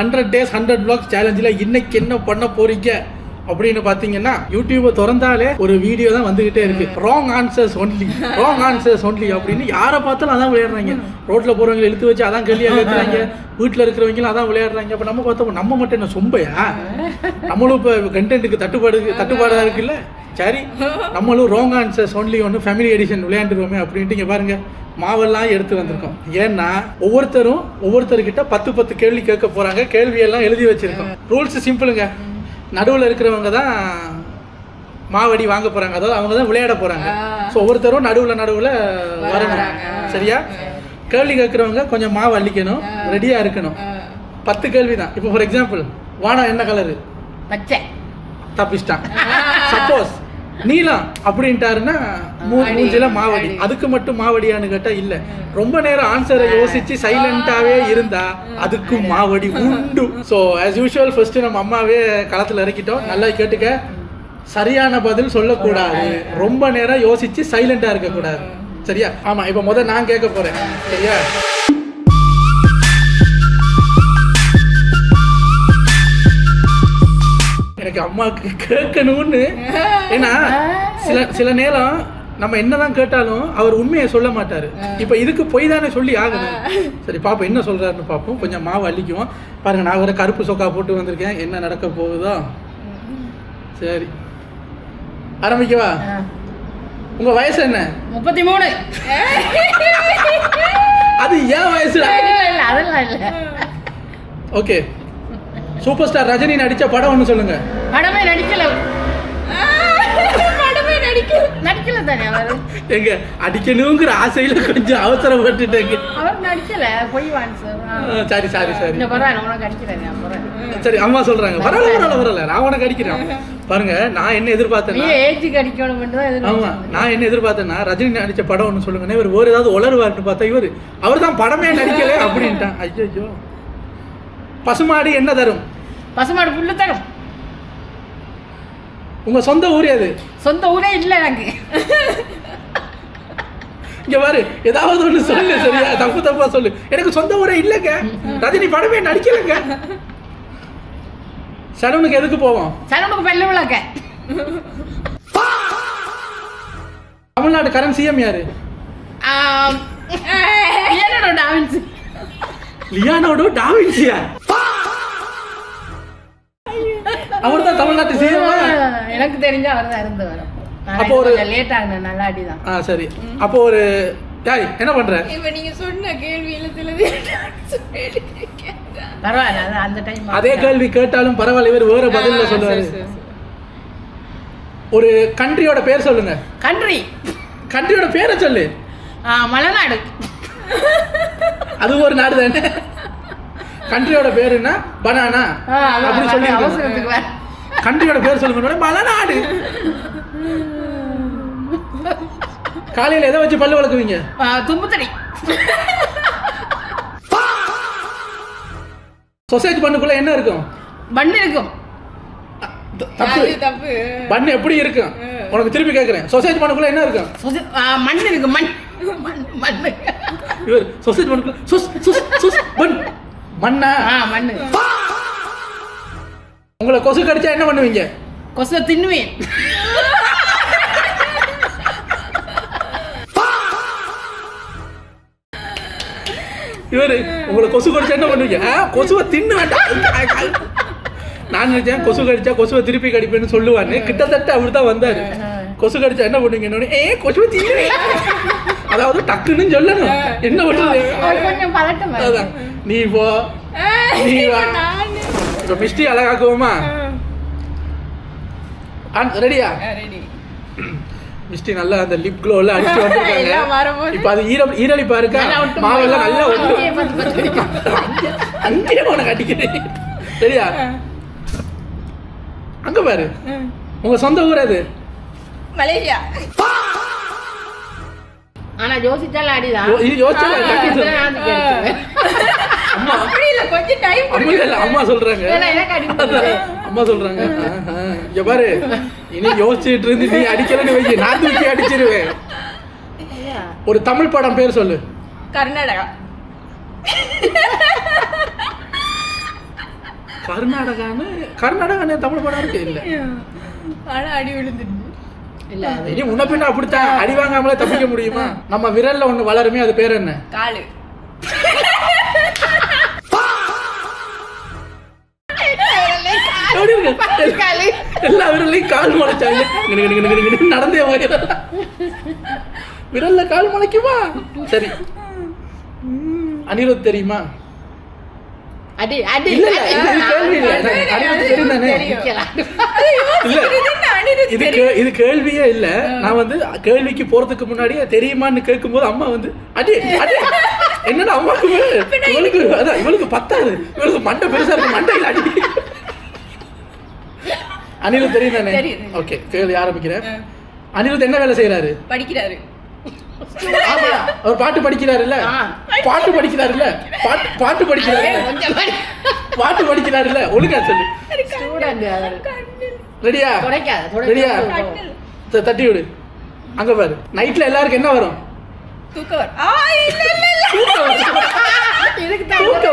100 days 100 vlogs சேலஞ்சில் இன்னைக்கு என்ன பண்ண போறீங்க அப்படின்னு பார்த்தீங்கன்னா யூடியூபை திறந்தாலே ஒரு வீடியோ தான் வந்துகிட்டே இருக்கு. ராங் ஆன்சர்ஸ் ஒன்லி அப்படின்னு யாரை பார்த்தாலும் அதான் விளையாடுறாங்க. ரோட்ல போறவங்க இழுத்து வச்சு அதான் கேள்வியாக கேட்குறாங்க. வீட்டில் இருக்கிறவங்களும் அதான் விளையாடுறாங்க. அப்போ நம்ம பார்த்தோம் நம்ம மட்டும் என்ன சொம்பையா? நம்மளும் இப்போ கண்டென்ட்டுக்கு தட்டுப்பாடாக இருக்குல்ல. சரி நம்மளும் ராங் ஆன்சர்ஸ் ஒன்லி ஒன்று ஃபேமிலி எடிஷன் விளையாண்டுருவோமே அப்படின்ட்டு இங்கே பாருங்க மாவெல்லாம் எடுத்து வந்திருக்கோம். ஏன்னா ஒவ்வொருத்தர்கிட்ட 10 கேள்வி கேட்க போறாங்க. கேள்வியெல்லாம் எழுதி வச்சிருக்கோம். ரூல்ஸ் சிம்பிளுங்க. நடுவில் இருக்கிறவங்க தான் மாவடி வாங்க போறாங்க, அதாவது அவங்க தான் விளையாட போறாங்க. ஸோ ஒவ்வொருத்தரும் நடுவில் வரணும். சரியா? கேள்வி கேட்குறவங்க கொஞ்சம் மாவு அள்ளிக்கணும், ரெடியா இருக்கணும். 10 கேள்வி தான். இப்போ ஃபார் எக்ஸாம்பிள் வானம் என்ன கலரு? பச்சை. தப்பிச்சிட்டான். சப்போஸ் நீலம் அப்படின்ட்டாருன்னா மூஞ்சில மாவடி. அதுக்கு மட்டும் மாவடியான்னு கேட்டா இல்ல. ரொம்ப நேரம் ஆன்சரை யோசிச்சு சைலண்டாவே இருந்தா அதுக்கும் மாவடி உண்டு. ஸோ ஆஸ் யூஷுவல் ஃபர்ஸ்ட் நம்ம அம்மாவே களத்துல இறக்கிட்டோம். நல்லா கேட்டுக்க, சரியான பதில் சொல்லக்கூடாது, ரொம்ப நேரம் யோசிச்சு சைலண்டா இருக்க கூடாது. சரியா? ஆமா. இப்ப முதல்ல நான் கேட்க போறேன். சரியா? எனக்கு அம்மாவுக்கு கேட்கணும்னு. ஏன்னா சில நேரம் நம்ம என்னதான் கேட்டாலும் அவர் உண்மையை சொல்ல மாட்டாரு. இப்ப இதுக்கு போய் தானே சொல்லி ஆகணும். சரி பாப்போம் என்ன சொல்றாருன்னு பார்ப்போம். கொஞ்சம் மாவு அள்ளிக்குவோம். பாருங்க நான் ஒரு கருப்பு சொக்கா போட்டு வந்திருக்கேன். என்ன நடக்க போகுதோ. சரி ஆரம்பிக்கவா? உங்க வயசு என்ன? 33. அது ஏன் வயசு? அதெல்லாம் இல்ல. ஓகே. சூப்பர் ஸ்டார் ரஜினி நடிச்ச படம் ஒன்று சொல்லுங்க. படமே நடிக்கல தானே அவர். எங்க அடிக்கணுங்கிற ஆசையில கொஞ்சம் அவசரப்பட்டுட்டேங்க. அவர் நடிக்கல. போய் வாங்க சார். சரி இந்த பரவாயில்ல, உனக்கு அடிக்கிறேன் அப்புறம். சரி அம்மா சொல்றாங்க பரவாயில்ல நான் உனக்கு அடிக்கிறேன். பாருங்க நான் என்ன எதிர்பார்த்தேன்னா ஏஜுக்கு அடிக்கணும். ஆமா நான் என்ன எதிர்பார்த்தேன்னா ரஜினி நடிச்ச படம் ஒன்று சொல்லுங்கன்னா இவர் வேறு ஏதாவது உளருவார்னு பார்த்தா அவர் தான் படமே நடிக்கல அப்படின்ட்டான். ஐயோ. பசுமாடு என்ன தரும்? பசுமாடு புல்லு தரும். உங்க சொந்த ஊர் எது? சொந்த ஊரே இல்லை எனக்கு. இங்க பாரு ஏதாவது ஒண்ணு சொல்லு. சரியா? தப்பா சொல்லு. எனக்கு சொந்த ஊரே இல்லைங்க, ரஜினி படமே நடிக்கலங்க. சலூனுக்கு எதுக்கு போவோம்? சலூனுக்கு வெள்ள விளக்க. தமிழ்நாடு கரண்ட் சிஎம் யாரு? லியோனார்டோ டாவின்சியா? அவர் தான் தமிழ்நாட்டு சிஎம். எனக்கு தெரிஞ்ச அவர் தான் இருந்து வரும். அப்போ ஒரு லேட் ஆகுது. நல்லா அடிதான். சரி அப்போ ஒரு டாய் என்ன பண்ற? இப்ப நீங்க சொன்ன கேள்வியில பரவாயில்ல, அந்த டைம் அதே கேள்வி கேட்டாலும் பரவாயில்ல, இவர் வேற பதில்ல சொல்லுவாரு. ஒரு கண்ட்ரியோட பேர் சொல்லுங்க. கண்ட்ரியோட பேரை சொல்லு. மலைநாடு. அது ஒரு நாடு தானே. கண்ட்ரியோட பேர் என்ன? பனானா அப்படி சொல்லி கண்ட்ரியோட பேர் சொல்லுங்க. மலைநாடு. காலையில எதை வச்சு பல்லு வளர்க்குவீங்க? தும்புத்தடி. சொசைட்டி பண்ணுக்குள்ள என்ன இருக்கும்? பண்ணு இருக்கும். தப்பு. பண்ணு எப்படி இருக்கும்? உனக்கு திருப்பி கேட்கிறேன். சொசைட்டி பண்ணுக்குள்ள என்ன இருக்கும்? மண் இருக்கு. மண். இவர் சொசைட்டி பண்ணுக்குள்ள மண்ணா? மண்ணு. உங்களை கொசு கடிச்சா என்ன பண்ணுவீங்க? கொசு தின்னுவேன். இவரு உங்களை கொசு கடிச்சா என்ன பண்ணுவீங்க? கொசுவை தின்னு வேண்டாம். நான் நினைச்சேன் கொசு கடிச்சா கொசுவை திருப்பி கடிப்பேன்னு சொல்லுவான்னு. கிட்டத்தட்ட அப்படிதான் வந்தாரு. கொசு கடிச்சா என்ன பண்ணுவீங்க? கொசுவை தின்னுவேன். அதாவது டக்குன்னு சொல்லணும். என்ன பண்ணுறது? நீ போ. இப்ப மிஸ்டி அழகாக்குவோமா? ரெடியா? மிஸ்டி நல்லா அந்த லிப் க்ளோ எல்லாம் அடிச்சு வந்துருக்காங்க. இப்ப அது ஈரலிப்பா இருக்கா? மாவெல்லாம் நல்லா அங்கேயே உனக்கு அடிக்கிறேன். சரியா? அங்க பாரு. உங்க சொந்த ஊர் அது? மலேசியா. ஆனா யோசிச்சால அடிதான். அம்மா சொல்றாங்க. இங்க பாரு இனி யோசிச்சுட்டு இருந்து நீ அடிக்கலன்னு வை, நான் தூக்கி அடிச்சிருவேன். ஒரு தமிழ் படம் பேர் சொல்லு. கர்நாடகா. கர்நாடகான்னு தமிழ் படம் இருக்கு இல்ல? ஆனா அடி விழுந்துட்டு இல்ல அது இனி முன்ன பின்ன அப்படித்தான் அடி வாங்காமலே தப்பிக்க முடியுமா? நம்ம விரல்ல ஒண்ணு வளருமே, அது பேர் என்ன? காலு. எப்படி இருக்கு? எல்லா விரல்லையும் கால் முளைச்சாங்க. நடந்தே போயிட விரல்ல கால் முளைக்குமா? சரி, அனிருத் தெரியுமா? அடி அடி இல்ல இல்ல, இது கேள்வி இல்ல. அனிருத் தெரியும் தானே? இல்ல, இது கேள்வியே இல்ல. நான் வந்து கேள்விக்கு போறதுக்கு முன்னாடியே தெரியுமான்னு கேட்கும்போது அம்மா வந்து அடி அடி என்னன்னா அம்மாக்கு இவளுக்கு பத்தாது, இவளுக்கு மண்டை பெருசா இருக்கு, மண்டையில் அடி. அனிருத் தெரியும் தானே? ஓகே, கேள்வி ஆரம்பிக்கிறேன். அனிருத் என்ன வேலை செய்யறாரு? படிக்கிறாரு. அவர் பாட்டு படிக்கிறாருல்ல? பாட்டு படிக்கிறாருல்ல? பாட்டு படிக்கிறாரு, பாட்டு படிக்கிறாருல்ல? ஒழுங்கா சொல்லு. ஸ்டூடண்ட் அவர். ரெடியா? ரெடியா? தட்டி விடு. அங்க பாரு. நைட்ல எல்லாருக்கும் என்ன வரும்? தூக்கம்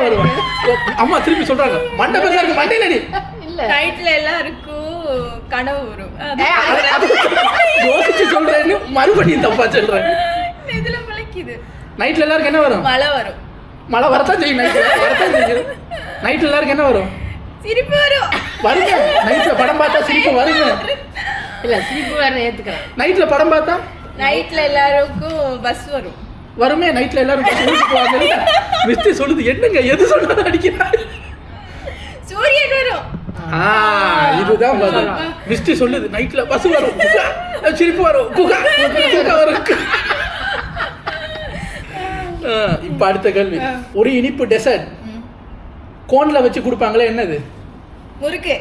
வரும். அம்மா திருப்பி சொல்றாங்க, மண்டை பெருசா இருக்கு, மண்டையில அடி. நைட்ல எல்லாருக்கும் கனவு வரும். யோசிச்சு சொல்றேன்னு மறுபடியும் தப்பா சொல்றேன். இதுல முளைக்குது. நைட்ல எல்லாருக்கும் என்ன வரும்? மழை வரும். மழை வரத்தான் செய்யும். நைட்ல எல்லாருக்கும் என்ன வரும்? சிரிப்பு வரும். வருங்க. நைட்ல படம் பார்த்தா சிரிப்பு வருங்க. இல்ல சிரிப்பு வேற ஏத்துக்கிறேன். நைட்ல படம் பார்த்தா நைட்ல எல்லாருக்கும் பஸ் வரும். வருமே. நைட்ல எல்லாரும் மிஸ்டி சொல்லுது, என்னங்க எது சொன்னாலும் அடிக்கிறாங்க. சூரியன் வரும். இதுதான் பதில். மிஸ்டி சொல்லுது, நைட்ல பஸ் வரும், சிரிப்பு வரும், வரும். இப்ப அடுத்த கேள்வி. ஒரு இனிப்பு டெசர்ட் கோன்ல வச்சு கொடுப்பாங்களே, என்னது? முறுக்கு.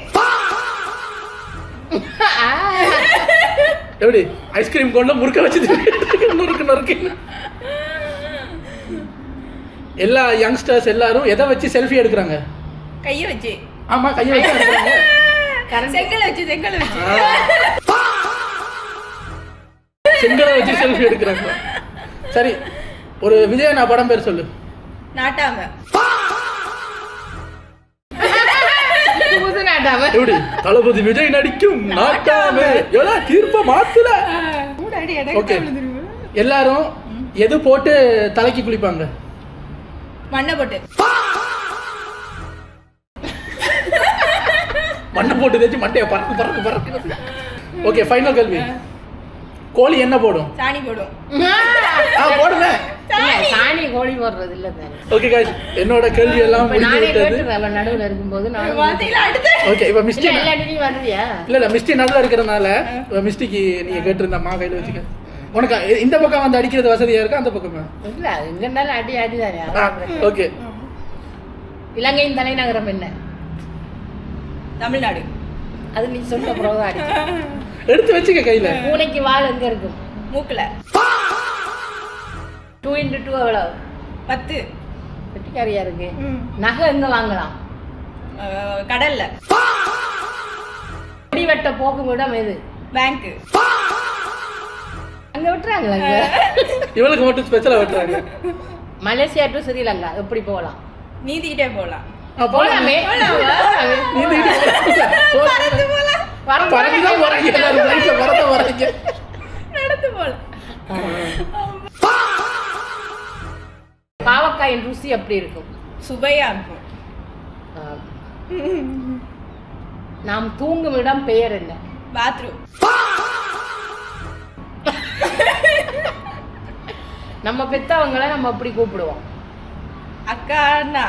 எப்படி? ஐஸ்கிரீம் கோன்ல முறுக்க வச்சு நொறுக்கு நொறுக்கு. எல்லா யங்ஸ்டர்ஸ் எல்லாரும் எதை வச்சு செல்ஃபி எடுக்கிறாங்க? கைய வச்சு. ஆமா, கையை வச்சு எடுக்கிறாங்க. செங்கலை வச்சு. செங்கலை வச்சு செல்ஃபி எடுக்கிறாங்க. சரி, ஒரு விஜயண்ணா படம் பேர் சொல்லு. நாட்டாம. எப்படி? தளபதி விஜய் நடிக்கும் நாட்டாம. தீர்ப்ப மாத்துல. ஓகே, எல்லாரும் எது போட்டு தலைக்கு குளிப்பாங்க? மண்ணை போட்டு. மண்ணை போட்டு தேய்ச்சி மண்டைய பறக்கு பறக்கு பறக்கு. ஓகே, ஃபைனல் கேள்வி. கோழி என்ன போடும்? சாணி போடும். போடுங்க. சாணி கோழி போடுறது இல்ல தானே. ஓகே गाइस, என்னோட கேள்வி எல்லாம் முடிஞ்சு விட்டது. நானே நடுவுல இருக்கும்போது நான் வாத்தில அடுத்து. ஓகே, இப்ப மிஸ்டி இல்ல நீ வரலையா? இல்ல மிஸ்டி நடுவுல இருக்கறனால மிஸ்டிக்கு நீங்க கேட்டிருந்தா மா கையில வச்சுக்க. உனக்கு இந்த பக்கம் வந்து அடிக்கிறது வசதியா இருக்கா, அந்த பக்கமா? இல்ல, எங்கனால அடி அடி தானே. ஓகே. இலங்கையின் தலைநகரம் என்ன? தமிழ்நாடு. அது நீ சொல்ற பிறகு அடி. எடுத்து வச்சுக்க கையில. பூனைக்கு வால் எங்க இருக்கும்? மூக்குல. 2 × 2 எவ்வளவு? 10. வெட்டிக்காரியா இருக்கு. நகை எங்க வாங்கலாம்? கடல்ல. முடி வெட்ட போகும் இடம் எது? பேங்க். அங்க விட்டுறாங்களா? இவளுக்கு மட்டும் ஸ்பெஷலா விட்டுறாங்க. மலேசியா டு ஸ்ரீலங்கா எப்படி போகலாம்? நீந்திக்கிட்டே போகலாம். போலாமே. பறந்து போலாம். பறந்துதான் போறாங்க எல்லாரும். ஃளைட்ல பறந்து வராங்க. நடந்து போலாம். பாவக்காயின் ருசி எப்படி இருக்கும்? சுவையா இருக்கும். நாம் தூங்கும் இடம் பெயர் என்ன? பாத்ரூம். நம்ம பெத்தவங்களை நம்ம அப்படி கூப்பிடுவோம். அக்கா அண்ணா.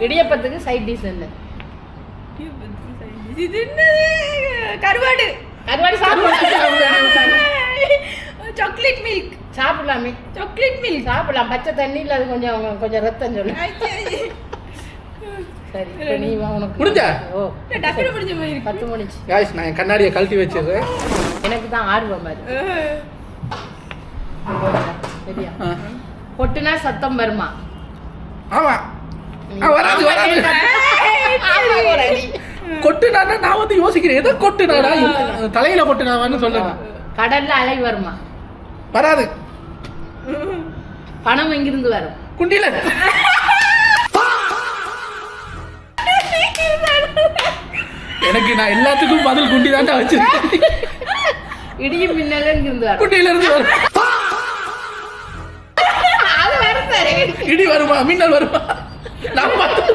இடியப்பத்துக்கு சைட் டிஷ் என்ன? இது என்ன? கருவாடு. கருவாடு சாப்பிடலாம். சாக்லேட் மில்க் சாப்பிடலாமே. சாக்லேட் மில்க் சாப்பிடலாம். பச்சை தண்ணியில் அது கொஞ்சம் கொஞ்சம் ரத்தம் சொல்லு. சரி, இப்போ நீ உனக்கு முடிஞ்சா? ஓ, டக்குனு முடிஞ்ச மாதிரி 10 முடிச்சு. गाइस, நான் கண்ணாடியை கழட்டி வச்சிடுறேன். எனக்கு தான் ஆர்வம் அது. சரியா? கொட்டுனா சத்தம் வருமா? ஆமா. வராது வராது. கொட்டுனானா நான் வந்து யோசிக்கிறேன், எதை கொட்டுனாடா? தலையில கொட்டுனாவான்னு சொல்லுங்க. கடல்ல அலை வருமா? வராது. பணம் எங்கிருந்து வரும்? குண்டியில எனக்கு நான் எல்லாத்துக்கும் பதில் குண்டி தாண்டா வச்சிருக்கேன். இடியும் மின்னலும் இருந்து வரும். குண்டியில இருந்து வரும். அது வரும் பாரு. இடி வருமா மின்னல் வருமா? நான் பார்த்தேன்.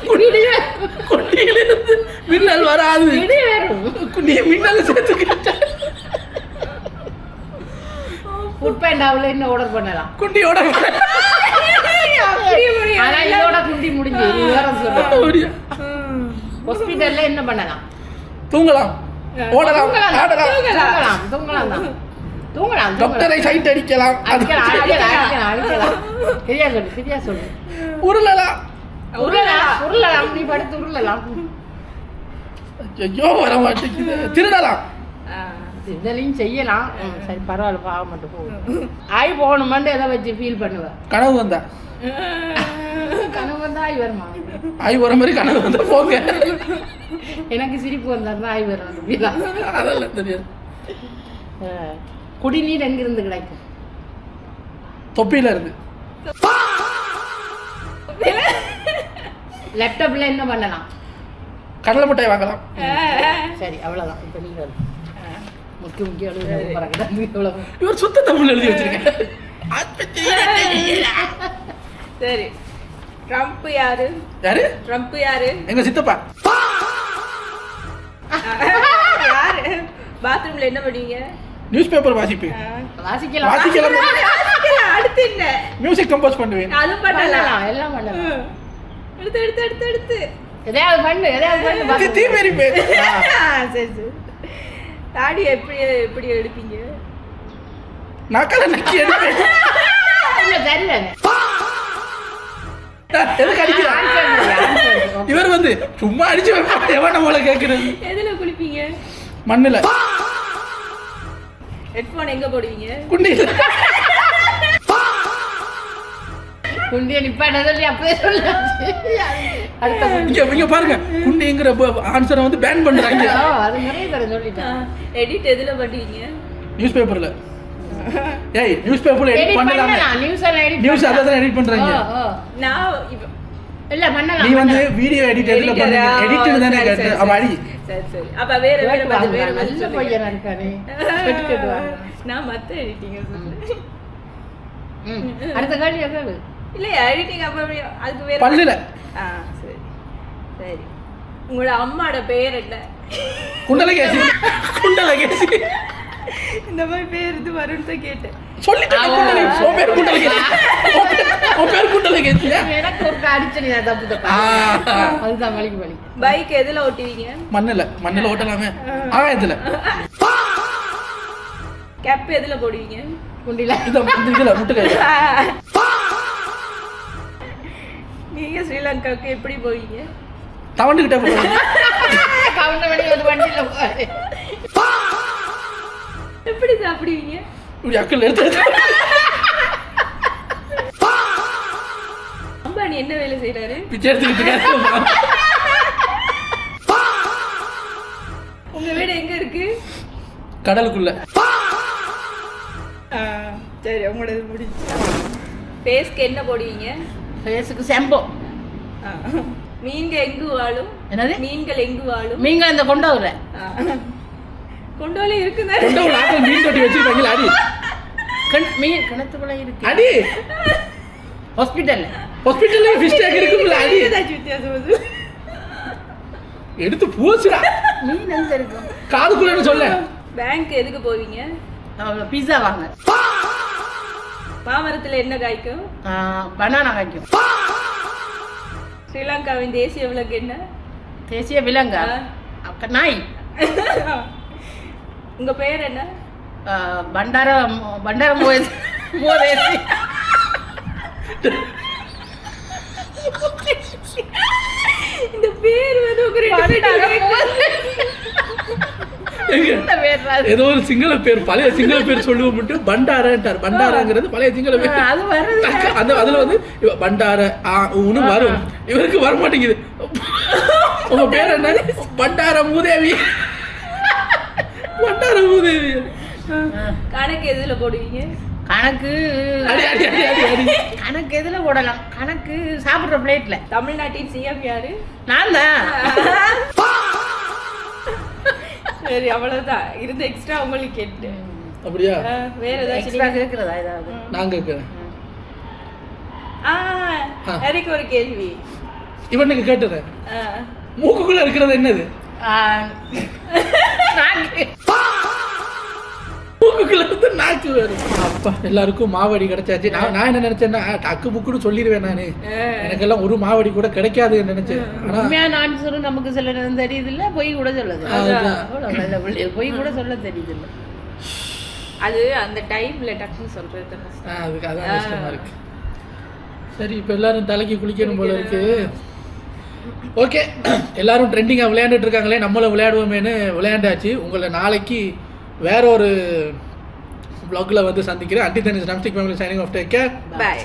குண்டியில இருந்து மின்னல் வராது. இடி வரும். குண்டிய மின்னல் சேர்த்துக்கிட்ட ஃபுட் பேண்டாவில் இன்னும் ஆர்டர் பண்ணலாம். குண்டியோட ஆனா இதோட குண்டி முடிஞ்சு விவரம் சொல்றேன். ஹாஸ்பிட்டல்ல என்ன பண்ணலாம்? தூங்கலாம், ஓடலாம், ஆடலாம், தூங்கலாம். டாக்டரை சைட் அடிக்கலாம், அடிக்கலாம். சரியா சொல்லு. உருளலாம். நீ படுத்து உருளலாம். ஐயோ வர மாட்டேங்குது. திருடலாம். இதெல்லாம் செய்யலாம். சரி பரவாயில்ல, பாவ மட்டும் போகும். ஆய் போகணுமான்னு எதை வச்சு ஃபீல் பண்ணுவேன். கனவு வந்தா கனவு வந்தா ஆய் வருமா? ஆய் வர மாதிரி கனவு வந்தா போங்க. எனக்கு சிரிப்பு வந்தா ஆய் வரும். அதெல்லாம் தெரியாது. குடிநீர் எங்கிருந்து கிடைக்கும்? தொப்பியில இருந்து. லேப்டாப்ல என்ன பண்ணலாம்? கடலை மிட்டாய் வாங்கலாம். சரி அவ்வளவுதான். இப்ப நீங்க முக்கிய இவர் சுத்த தமிழ் எழுதி வச்சிருக்கேன். சரி, ட்ரம்ப் யாரு? யாரு? ட்ரம்ப் யாரு? எங்க சித்தப்பா. யாரு? பாத்ரூம்ல என்ன பண்ணுவீங்க? நியூஸ் பேப்பர் வாசிப்பேன். வாசிக்கலாம். அடுத்து என்ன? மியூசிக் கம்போஸ் பண்ணுவேன். அதுவும் பண்ணலாம். எல்லாம் பண்ணலாம். எடுத்து எதையாவது பண்ணு. தீமேரிப்பேன். சரி. தாடி எப்படி எடுப்பீங்க? நக்கல நக்கி எடுப்பேன். சரிதானே. எதுக்கு அடிக்கிறான்? இவர் வந்து சும்மா அடிச்சு வைப்பான். எவன் நம்மள கேட்கறது? எதுல குளிப்பீங்க? மண்ணுல. ஹெட்போன் எங்க போடுவீங்க? குண்டியில. குண்டிய நிப்பாட்ட சொல்லி அப்படியே சொல்லு. அடுத்த இங்க பாருங்க, குண்டிங்கிற ஆன்சரை வந்து பேன் பண்றாங்க. அது நிறைய தர சொல்லிட்டேன். எடிட் எதுல பண்ணுவீங்க? நியூஸ் பேப்பர்ல. ஏய் நியூஸ் பேப்பர்ல எடிட் பண்ணலாம். நியூஸ் அதான் எடிட் பண்றாங்க. நான் இல்ல பண்ணலாம். நீ வந்து வீடியோ எடிட் எதுல பண்ணுங்க? எடிட் தானே கேட்ட. அப்ப அடி. சரி. அப்ப வேற பதில் நல்ல பையனா இருக்கானே. கேட்டுடுவாங்க. நான் மத்த எடிட்டிங் சொல்றேன். அடுத்த கேள்வி எதாவது? இல்ல எடிட்டிங் அப்ப அதுக்கு வேற பல்லுல. சரி. உங்களோட அம்மாவோட பேர் என்ன? குண்டலகேசி. இந்த மாதிரி பேர் இது வரும்னு தான் கேட்டேன். சொல்லிட்டேன். குண்டலகேசி. ஓ பேர் குண்டலகேசி. எனக்கு ஒரு அடிச்சனி தப்பு. அதுதான் வலி. பைக் எதுல ஓட்டுவீங்க? மண்ணுல ஓட்டலாமே. ஆகாயத்துல. கேப் எதுல போடுவீங்க? குண்டில. இதுல முட்டுக்கை. நீங்க ஸ்ரீலங்காவுக்கு எப்படி போவீங்க? தவண்டுகிட்ட போவீங்க. கவுண்டமணி ஒரு வண்டியில போய். எப்படி சாப்பிடுவீங்க? இப்படி அக்கல் எடுத்து. அம்பானி என்ன வேலை செய்யறாரு? பிச்சை எடுத்துக்கிட்டு இருக்காரு. உங்க வீடு எங்க இருக்கு? கடலுக்குள்ள. சரி, உங்களோட முடிஞ்சு. ஃபேஸ்க்கு என்ன போடுவீங்க? ஃபேஸ்க்கு ஷாம்பு. மீன்கள் எங்கு வாழும்? என்னது? மீன்கள் எங்கு வாழும்? மீன்கள் இந்த கொண்டோல. கொண்டோல இருக்குதா? கொண்டோல ஆட்கள் மீன் கட்டி வச்சிருக்காங்க. அடி. மீன் கிணத்துக்குள்ள இருக்கு. அடி. ஹாஸ்பிடல்ல ஃபிஷ் டேங்க் இருக்குல்ல. அடி. ஏதாச்சும் வித்தியாசம் வருது. எடுத்து பூசுடா. மீன் எங்க இருக்கு? காதுக்குள்ளன்னு சொல்ல. பேங்க் எதுக்கு போவீங்க? பீஸா வாங்க. மாமரத்துல என்ன காய்க்கும்? பனானா காய்க்கும். ஸ்ரீலங்காவின் தேசிய விலங்கு என்ன? தேசிய விலங்கா? நாய். உங்க பேர் என்ன? பண்டார மோதேசி. இந்த பேர் வந்து உங்க ஏதோ ஒரு சிங்கள பேர், பழைய சிங்கள பேர் சொல்லுவோம் மட்டும் பண்டாரன்ட்டார். பண்டாரங்கிறது பழைய சிங்கள பேர். அது வருது. அதுல வந்து பண்டார ஒண்ணு வரும், இவருக்கு வர மாட்டேங்குது. உங்க பேர் என்ன? பண்டார மூதேவி. கணக்கு எதுல போடுவீங்க? கணக்கு அடி அடி அடி அடி அடி. கணக்கு எதுல போடலாம்? கணக்கு சாப்பிடுற பிளேட்ல. தமிழ்நாட்டின் சிஎம் யாரு? நான் தான். சரி அவ்வளவுதான். இருந்து எக்ஸ்ட்ரா உங்களுக்கு கேட்டு. அப்படியா? வேற எக்ஸ்ட்ரா ஏதாச்சும்? கேக்குறதா ஏதாவது? நான் கேட்கிறேன். எனக்கு ஒரு கேள்வி. இவனுக்கு கேட்டுறேன். மூக்குக்குள்ள இருக்கிறது என்னது? மூக்குக்குள்ள இருந்து நாக்கு வரும். அப்பா எல்லாருக்கும் மாவடி கிடைச்சாச்சு. நான் என்ன நினைச்சேன்னா டக்கு புக்குன்னு சொல்லிடுவேன் நானு. எனக்கெல்லாம் ஒரு மாவடி கூட கிடைக்காதுன்னு நினைச்சேன். ஆனா உண்மையான ஆன்சரும் நமக்கு சில நேரம் தெரியுது இல்ல, பொய் கூட சொல்லுது. பொய் கூட சொல்ல தெரியுது இல்ல. அது அந்த டைம்ல டக்குன்னு சொல்றது அதுக்கு அதான் கஷ்டமா இருக்கு. சரி இப்போ எல்லாரும் தலைக்கு குளிக்கணும் போல இருக்கு. ஓகே, எல்லாரும் ட்ரெண்டிங்காக விளையாண்டுட்டு இருக்காங்களே, நம்மளும் விளையாடுவோமேனு விளையாண்டாச்சு. உங்களை நாளைக்கு வேற ஒரு vlogல வந்து சந்திக்கிறேன். Until then is Namstick family signing off. Take care. By.